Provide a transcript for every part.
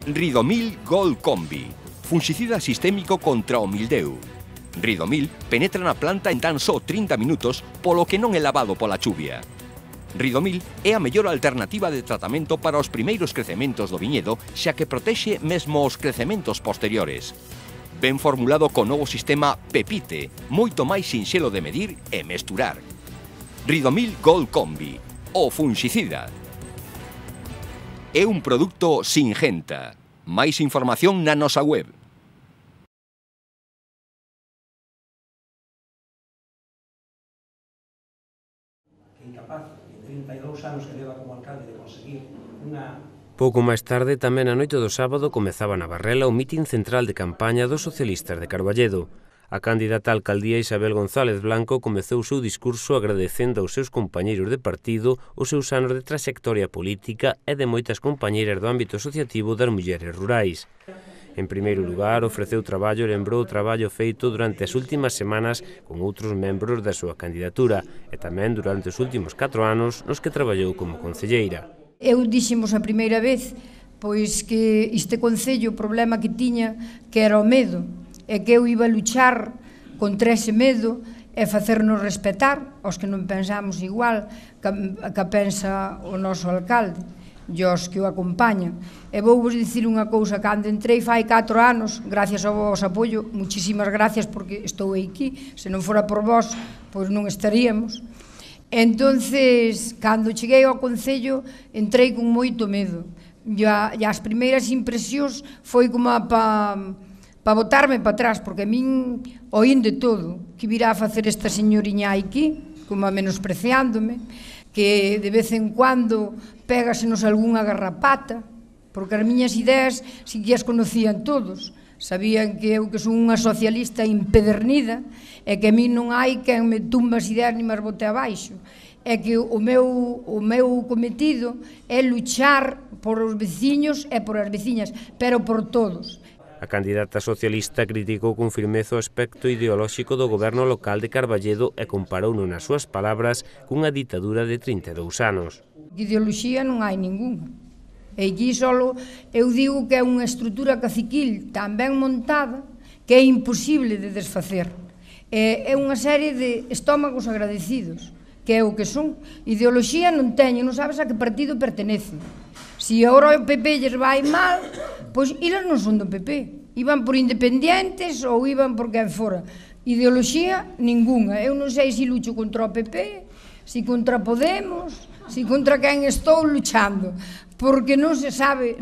Ridomil Gold Combi, fungicida sistémico contra o mildeu. Ridomil penetra na planta en tan só 30 minutos, polo que non é lavado pola chuvia. Ridomil é a mellor alternativa de tratamento para os primeiros crecementos do viñedo, xa que protexe mesmo os crecementos posteriores. Ben formulado co novo sistema Pepite, moito máis sinxelo de medir e mesturar. Ridomil Gold Combi, o fungicida. É un produto Singenta. Máis información na nosa web. Que incapaz, en 32 anos que leva como alcalde de conseguir unha... Pouco máis tarde, tamén a noite do sábado, comezaba na Barrela o mitin central de campaña dos socialistas de Carballedo. A candidata á alcaldía Isabel González Blanco comezou o seu discurso agradecendo aos seus compañeiros de partido os seus anos de trayectoria política e de moitas compañeiras do ámbito asociativo das mulleres rurais. En primeiro lugar, ofreceu traballo e lembrou o traballo feito durante as últimas semanas con outros membros da súa candidatura e tamén durante os últimos 4 anos nos que traballou como concelleira. Eu dixemos a primeira vez pois que este concello o problema que tiña que era o medo, e que eu iba a luchar contra ese medo e facernos respetar aos que non pensamos igual que pensa o noso alcalde e os que o acompañan. E vou vos dicir unha cousa, cando entrei fai 4 anos, gracias ao vos apoio, muchísimas gracias porque estou aquí, se non fora por vos, pois non estaríamos. Entonces, cando cheguei ao concello, entrei con moito medo. E as primeiras impresións foi como para botarme para atrás, porque a min oín de todo, que virá a facer esta señoriña aquí, como a menospreciándome, que de vez en cuando pégasenos algunha garrapata, porque as miñas ideas si que as conocían todos, sabían que eu que son unha socialista impedernida e que a min non hai quen me tumba as ideas ni me as bote abaixo, e que o meu cometido é luchar por os veciños e por as veciñas, pero por todos. A candidata socialista criticou con firmeza o aspecto ideolóxico do goberno local de Carballedo e comparouno nas súas palabras cunha ditadura de 32 anos. Ideoloxía non hai ninguna. E aquí solo eu digo que é unha estrutura caciquil tan ben montada que é imposible de desfacer. É unha serie de estómagos agradecidos, que é o que son. Ideoloxía non teñen, non sabes a que partido pertenece. Se agora o PP lles vai mal, pois eles non son do PP. Iban por independientes ou iban por quen fora. Ideoloxía, ninguna. Eu non sei se lucho contra o PP, se contra Podemos, se contra quen estou luchando, porque non se sabe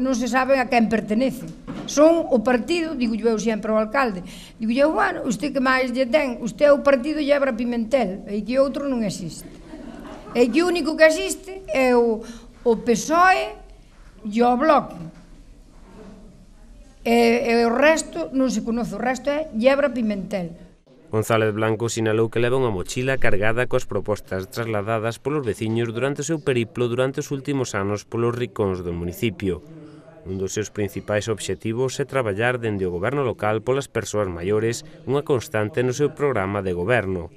a quen pertenece. Son o partido, digo eu sempre ao alcalde, digo eu, bueno, usted que máis lle ten, usted é o partido Llebra Pimentel, e que outro non existe. E que o único que existe é o PSOE e o Bloque. E o resto non se conoce, o resto é Llebra Pimentel. González Blanco sinalou que leva unha mochila cargada coas propostas trasladadas polos veciños durante o seu periplo durante os últimos anos polos ricóns do municipio. Un dos seus principais obxectivos é traballar dende o goberno local polas persoas maiores, unha constante no seu programa de goberno.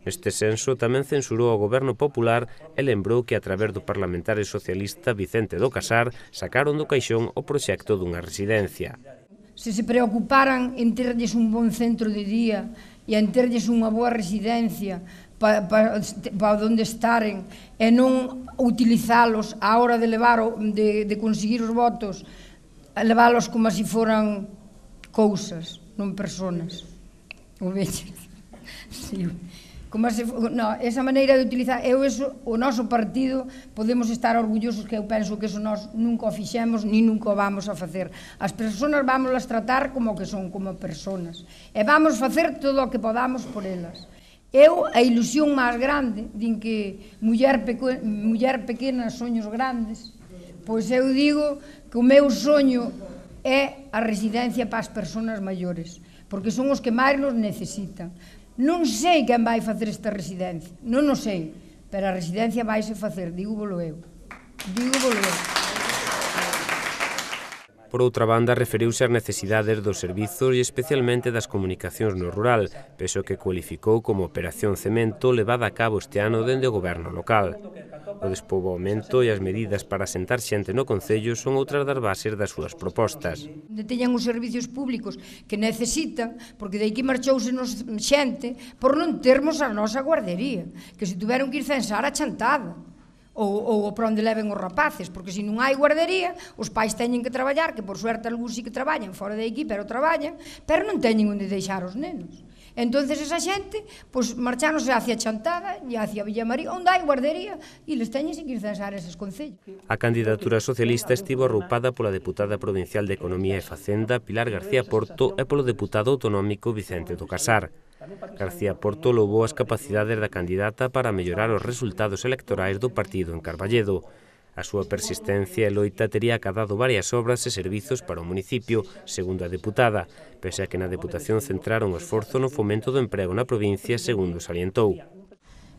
Neste senso, tamén censurou ao goberno popular e lembrou que a través do parlamentario socialista Vicente do Casar sacaron do caixón o proxecto dunha residencia. Se se preocuparan en terlles un bon centro de día e en terlles unha boa residencia para onde estaren e non utilizalos á hora de levar de conseguir os votos, leválos como se foran cousas, non personas. O veches? Sí. Esa maneira de utilizar, o noso partido podemos estar orgullosos, que eu penso que eso nós nunca o fixemos ni nunca o vamos a facer. As persoas vamos a tratar como que son, como persoas, e vamos facer todo o que podamos por elas. Eu, a ilusión máis grande, din que muller pequena, soños grandes, pois eu digo que o meu soño é a residencia para as persoas maiores, porque son os que máis nos necesitan. Non sei quen vai facer esta residencia, non o sei, pero a residencia vaise facer, dígovolo eu. Por outra banda, referiuse ás necesidades dos servizos e especialmente das comunicacións no rural, peso que cualificou como Operación Cemento levada a cabo este ano dende o goberno local. O despoboamento e as medidas para asentar xente no concello son outras das bases das súas propostas. Onde teñan os servicios públicos que necesitan, porque de aquí marchouse nos xente por non termos a nosa guardería, que se tiveron que ir censar a Chantada. Ou para onde leven os rapaces, porque se non hai guardería, os pais teñen que traballar, que por suerte algúns sí que traballan fora de aquí, pero traballan, pero non teñen onde deixar os nenos. Entonces esa xente, pois marcháronse hacia Chantada e hacia Villamaría, onde hai guardería, e les teñen que ir censar eses concellos. A candidatura socialista estivo arroupada pola deputada provincial de Economía e Facenda, Pilar García Porto, e polo deputado autonómico Vicente do Casar. García Porto louvou as capacidades da candidata para mellorar os resultados electorais do partido en Carballedo. A súa persistencia e loita tería acadado varias obras e servizos para o municipio, segundo a deputada, pese a que na Deputación centraron o esforzo no fomento do emprego na provincia, segundo salientou.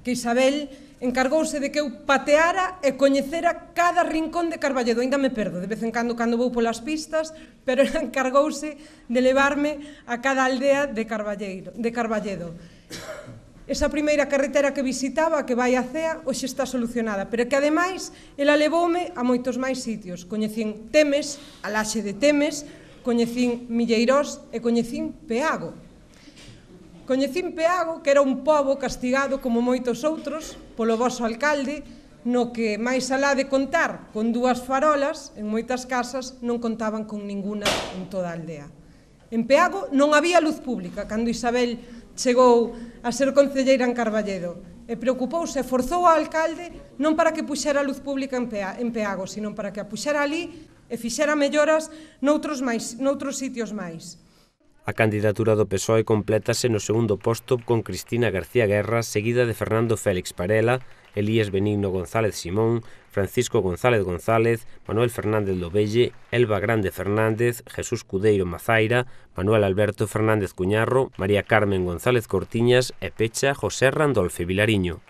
Que Isabel encargouse de que eu pateara e coñecera cada rincón de Carballedo. Ainda me perdo de vez en cando vou polas pistas, pero encargouse de levarme a cada aldea de Carballedo. Esa primeira carretera que visitaba, que vai a Cea, hoxe está solucionada, pero que ademais ela levoume a moitos máis sitios. Coñecín Temes, a Laxe de Temes, coñecín Milleirós e coñecín Peago. Coñecín Peago, que era un pobo castigado como moitos outros polo voso alcalde, no que, máis alá de contar con 2 farolas, en moitas casas non contaban con ninguna en toda a aldea. En Peago non había luz pública cando Isabel chegou a ser concelleira en Carballedo e preocupouse e forzou ao alcalde non para que puxera luz pública en Peago, sino para que a puxera ali e fixera melloras noutros sitios máis. A candidatura do PSOE complétase no segundo posto con Cristina García Guerra, seguida de Fernando Félix Parela, Elías Benigno González Simón, Francisco González González, Manuel Fernández Lobelle, Elba Grande Fernández, Jesús Cudeiro Mazaira, Manuel Alberto Fernández Cuñarro, María Carmen González Cortiñas e pecha José Randolfe Vilariño.